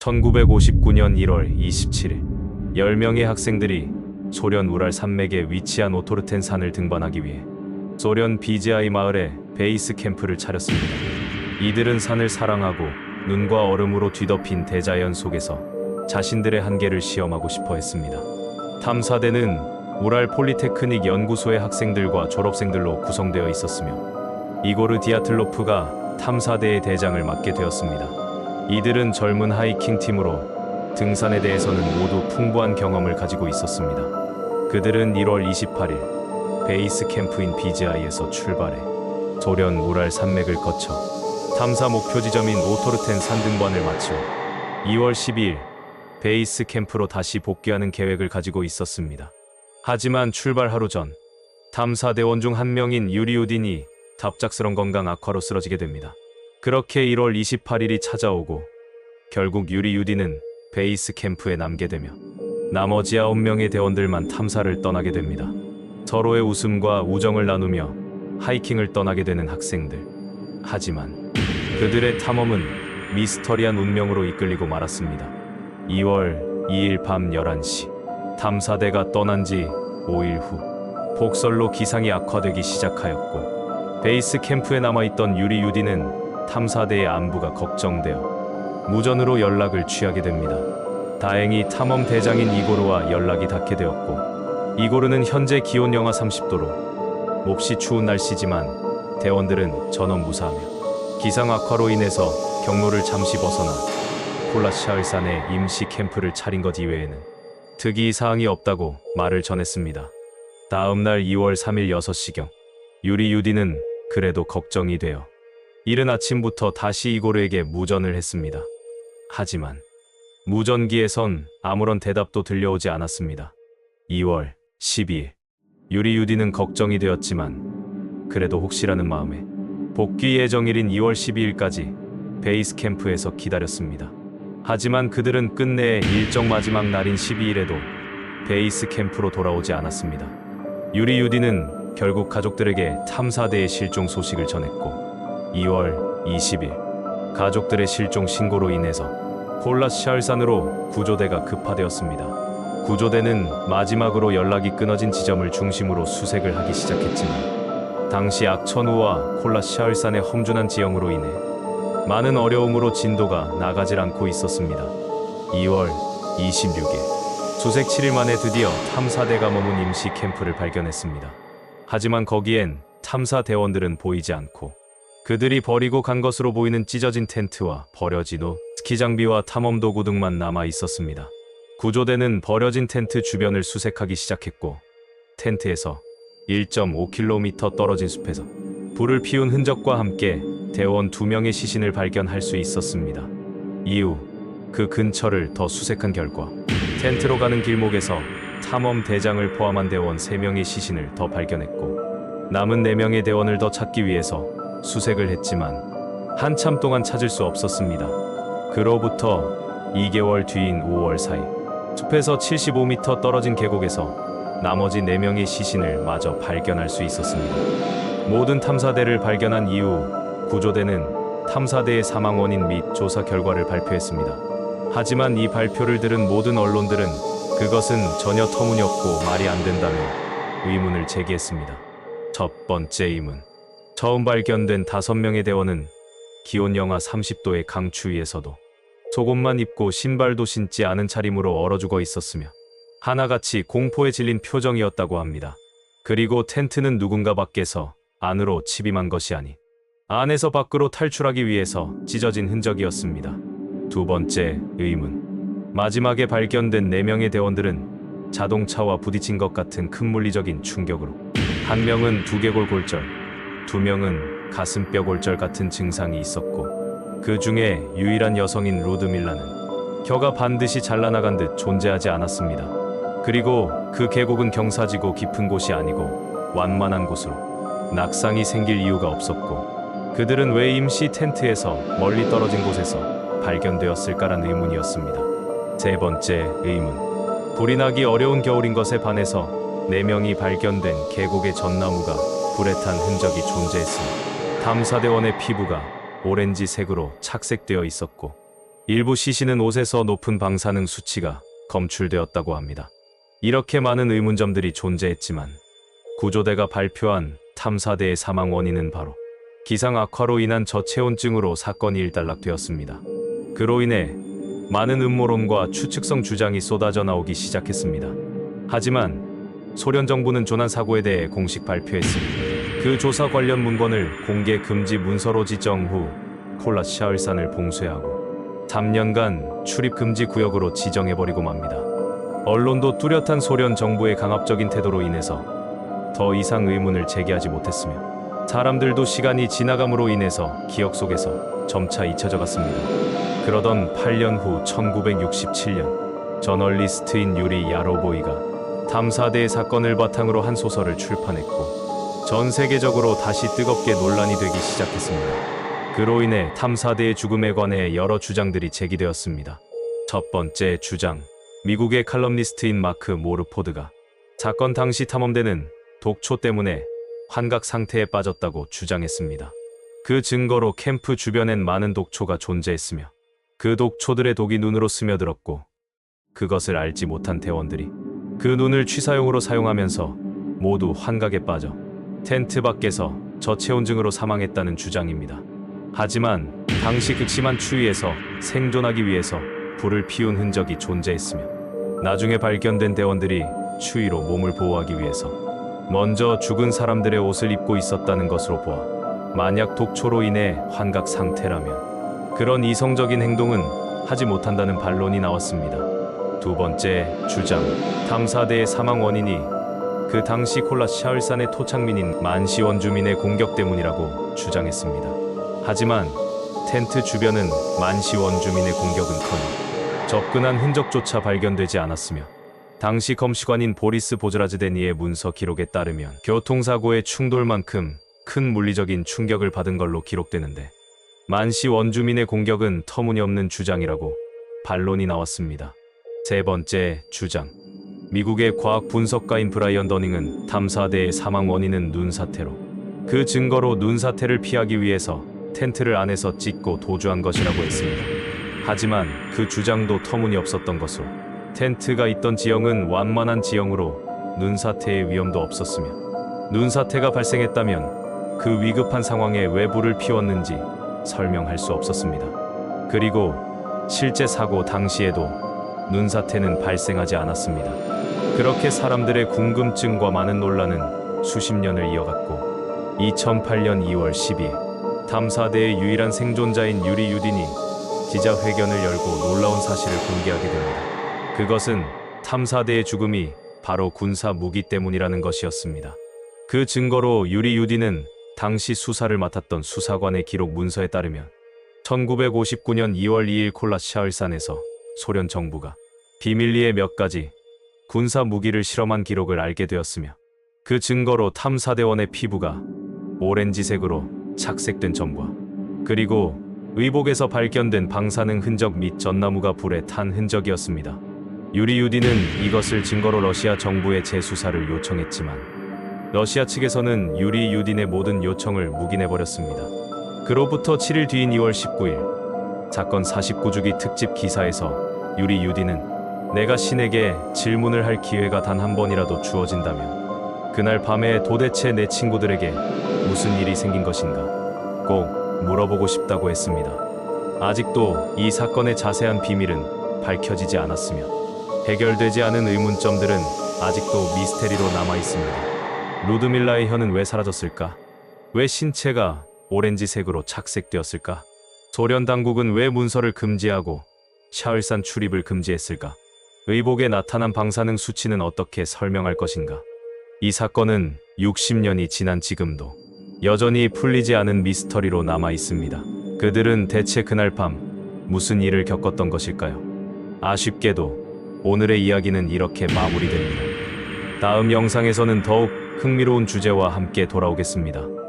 1959년 1월 27일 10명의 학생들이 소련 우랄 산맥에 위치한 오토르텐 산을 등반하기 위해 소련 비지아이 마을에 베이스 캠프를 차렸습니다. 이들은 산을 사랑하고 눈과 얼음으로 뒤덮인 대자연 속에서 자신들의 한계를 시험하고 싶어 했습니다. 탐사대는 우랄 폴리테크닉 연구소의 학생들과 졸업생들로 구성되어 있었으며 이고르 디아틀로프가 탐사대의 대장을 맡게 되었습니다. 이들은 젊은 하이킹 팀으로 등산에 대해서는 모두 풍부한 경험을 가지고 있었습니다. 그들은 1월 28일 베이스 캠프인 비지아이에서 출발해 소련 우랄 산맥을 거쳐 탐사 목표 지점인 오토르텐 산 등반을 마치고 2월 12일 베이스 캠프로 다시 복귀하는 계획을 가지고 있었습니다. 하지만 출발 하루 전 탐사대원 중 한 명인 유리우딘이 갑작스런 건강 악화로 쓰러지게 됩니다. 그렇게 1월 28일이 찾아오고 결국 유리우딘은 베이스 캠프에 남게 되며 나머지 9명의 대원들만 탐사를 떠나게 됩니다. 서로의 웃음과 우정을 나누며 하이킹을 떠나게 되는 학생들. 하지만 그들의 탐험은 미스터리한 운명으로 이끌리고 말았습니다. 2월 2일 밤 11시 탐사대가 떠난 지 5일 후 폭설로 기상이 악화되기 시작하였고 베이스 캠프에 남아있던 유리우딘은 탐사대의 안부가 걱정되어 무전으로 연락을 취하게 됩니다. 다행히 탐험 대장인 이고르와 연락이 닿게 되었고 이고르는 현재 기온 영하 30도로 몹시 추운 날씨지만 대원들은 전원 무사하며 기상 악화로 인해서 경로를 잠시 벗어나 콜라샤을산에 임시 캠프를 차린 것 이외에는 특이 사항이 없다고 말을 전했습니다. 다음 날 2월 3일 6시경 유리우디는 그래도 걱정이 되어 이른 아침부터 다시 이고르에게 무전을 했습니다. 하지만 무전기에선 아무런 대답도 들려오지 않았습니다. 2월 12일 유리우디는 걱정이 되었지만 그래도 혹시라는 마음에 복귀 예정일인 2월 12일까지 베이스 캠프에서 기다렸습니다. 하지만 그들은 끝내 일정 마지막 날인 12일에도 베이스 캠프로 돌아오지 않았습니다. 유리우디는 결국 가족들에게 탐사대의 실종 소식을 전했고 2월 20일 가족들의 실종 신고로 인해서 콜라샤을산으로 구조대가 급파되었습니다. 구조대는 마지막으로 연락이 끊어진 지점을 중심으로 수색을 하기 시작했지만 당시 악천후와 콜라샤을산의 험준한 지형으로 인해 많은 어려움으로 진도가 나가질 않고 있었습니다. 2월 26일 수색 7일 만에 드디어 탐사대가 머문 임시 캠프를 발견했습니다. 하지만 거기엔 탐사 대원들은 보이지 않고 그들이 버리고 간 것으로 보이는 찢어진 텐트와 버려진 옷, 스키 장비와 탐험 도구 등만 남아 있었습니다. 구조대는 버려진 텐트 주변을 수색하기 시작했고 텐트에서 1.5km 떨어진 숲에서 불을 피운 흔적과 함께 대원 2명의 시신을 발견할 수 있었습니다. 이후 그 근처를 더 수색한 결과 텐트로 가는 길목에서 탐험 대장을 포함한 대원 3명의 시신을 더 발견했고 남은 4명의 대원을 더 찾기 위해서 수색을 했지만 한참 동안 찾을 수 없었습니다. 그로부터 2개월 뒤인 5월 4일 숲에서 75m 떨어진 계곡에서 나머지 4명의 시신을 마저 발견할 수 있었습니다. 모든 탐사대를 발견한 이후 구조대는 탐사대의 사망 원인 및 조사 결과를 발표했습니다. 하지만 이 발표를 들은 모든 언론들은 그것은 전혀 터무니없고 말이 안 된다며 의문을 제기했습니다. 첫 번째 의문. 처음 발견된 5명의 대원은 기온 영하 30도의 강추위에서도 속옷만 입고 신발도 신지 않은 차림으로 얼어 죽어 있었으며 하나같이 공포에 질린 표정이었다고 합니다. 그리고 텐트는 누군가 밖에서 안으로 침입한 것이 아닌 안에서 밖으로 탈출하기 위해서 찢어진 흔적이었습니다. 두 번째 의문. 마지막에 발견된 4명의 대원들은 자동차와 부딪힌 것 같은 큰 물리적인 충격으로 한 명은 두개골 골절, 2명은 가슴뼈 골절 같은 증상이 있었고 그 중에 유일한 여성인 루드밀라는 혀가 반드시 잘라나간 듯 존재하지 않았습니다. 그리고 그 계곡은 경사지고 깊은 곳이 아니고 완만한 곳으로 낙상이 생길 이유가 없었고 그들은 왜 임시 텐트에서 멀리 떨어진 곳에서 발견되었을까란 의문이었습니다. 세 번째 의문. 불이 나기 어려운 겨울인 것에 반해서 4명이 발견된 계곡의 전나무가 불에 탄 흔적이 존재했으며 탐사대원의 피부가 오렌지색으로 착색되어 있었고 일부 시신은 옷에서 높은 방사능 수치가 검출되었다고 합니다. 이렇게 많은 의문점들이 존재했지만 구조대가 발표한 탐사대의 사망 원인은 바로 기상 악화로 인한 저체온증으로 사건이 일단락되었습니다. 그로 인해 많은 음모론과 추측성 주장이 쏟아져 나오기 시작했습니다. 하지만 소련 정부는 조난 사고에 대해 공식 발표했습니다. 그 조사 관련 문건을 공개 금지 문서로 지정 후 콜라샤을산을 봉쇄하고 3년간 출입 금지 구역으로 지정해버리고 맙니다. 언론도 뚜렷한 소련 정부의 강압적인 태도로 인해서 더 이상 의문을 제기하지 못했으며 사람들도 시간이 지나감으로 인해서 기억 속에서 점차 잊혀져 갔습니다. 그러던 8년 후 1967년 저널리스트인 유리 야로보이가 탐사대의 사건을 바탕으로 한 소설을 출판했고 전 세계적으로 다시 뜨겁게 논란이 되기 시작했습니다. 그로 인해 탐사대의 죽음에 관해 여러 주장들이 제기되었습니다. 첫 번째 주장, 미국의 칼럼니스트인 마크 모르포드가 사건 당시 탐험대는 독초 때문에 환각 상태에 빠졌다고 주장했습니다. 그 증거로 캠프 주변엔 많은 독초가 존재했으며 그 독초들의 독이 눈으로 스며들었고 그것을 알지 못한 대원들이 그 눈을 취사용으로 사용하면서 모두 환각에 빠져 텐트 밖에서 저체온증으로 사망했다는 주장입니다. 하지만 당시 극심한 추위에서 생존하기 위해서 불을 피운 흔적이 존재했으며 나중에 발견된 대원들이 추위로 몸을 보호하기 위해서 먼저 죽은 사람들의 옷을 입고 있었다는 것으로 보아 만약 독초로 인해 환각 상태라면 그런 이성적인 행동은 하지 못한다는 반론이 나왔습니다. 두 번째 주장, 탐사대의 사망 원인이 그 당시 콜라샤을산의 토착민인 만시 원주민의 공격 때문이라고 주장했습니다. 하지만 텐트 주변은 만시 원주민의 공격은커녕 접근한 흔적조차 발견되지 않았으며 당시 검시관인 보리스 보즈라즈데니의 문서 기록에 따르면 교통사고의 충돌만큼 큰 물리적인 충격을 받은 걸로 기록되는데 만시 원주민의 공격은 터무니없는 주장이라고 반론이 나왔습니다. 세 번째 주장, 미국의 과학 분석가인 브라이언 더닝은 탐사대의 사망 원인은 눈사태로 그 증거로 눈사태를 피하기 위해서 텐트를 안에서 찍고 도주한 것이라고 했습니다. 하지만 그 주장도 터무니없었던 것으로 텐트가 있던 지형은 완만한 지형으로 눈사태의 위험도 없었으며 눈사태가 발생했다면 그 위급한 상황에 왜 불을 피웠는지 설명할 수 없었습니다. 그리고 실제 사고 당시에도 눈사태는 발생하지 않았습니다. 그렇게 사람들의 궁금증과 많은 논란은 수십 년을 이어갔고 2008년 2월 12일 탐사대의 유일한 생존자인 유리 유딘이 기자회견을 열고 놀라운 사실을 공개하게 됩니다. 그것은 탐사대의 죽음이 바로 군사 무기 때문이라는 것이었습니다. 그 증거로 유리 유딘은 당시 수사를 맡았던 수사관의 기록 문서에 따르면 1959년 2월 2일 콜라샤을산에서 소련 정부가 비밀리에 몇 가지 군사 무기를 실험한 기록을 알게 되었으며 그 증거로 탐사대원의 피부가 오렌지색으로 착색된 점과 그리고 의복에서 발견된 방사능 흔적 및 전나무가 불에 탄 흔적이었습니다. 유리 유딘은 이것을 증거로 러시아 정부에 재수사를 요청했지만 러시아 측에서는 유리 유딘의 모든 요청을 묵인해버렸습니다. 그로부터 7일 뒤인 2월 19일 사건 49주기 특집 기사에서 유리 유딘은 내가 신에게 질문을 할 기회가 단 한 번이라도 주어진다면 그날 밤에 도대체 내 친구들에게 무슨 일이 생긴 것인가 꼭 물어보고 싶다고 했습니다. 아직도 이 사건의 자세한 비밀은 밝혀지지 않았으며 해결되지 않은 의문점들은 아직도 미스테리로 남아 있습니다. 루드밀라의 혀는 왜 사라졌을까? 왜 신체가 오렌지색으로 착색되었을까? 소련 당국은 왜 문서를 금지하고 샤을산 출입을 금지했을까? 의복에 나타난 방사능 수치는 어떻게 설명할 것인가? 이 사건은 60년이 지난 지금도 여전히 풀리지 않은 미스터리로 남아 있습니다. 그들은 대체 그날 밤 무슨 일을 겪었던 것일까요? 아쉽게도 오늘의 이야기는 이렇게 마무리됩니다. 다음 영상에서는 더욱 흥미로운 주제와 함께 돌아오겠습니다.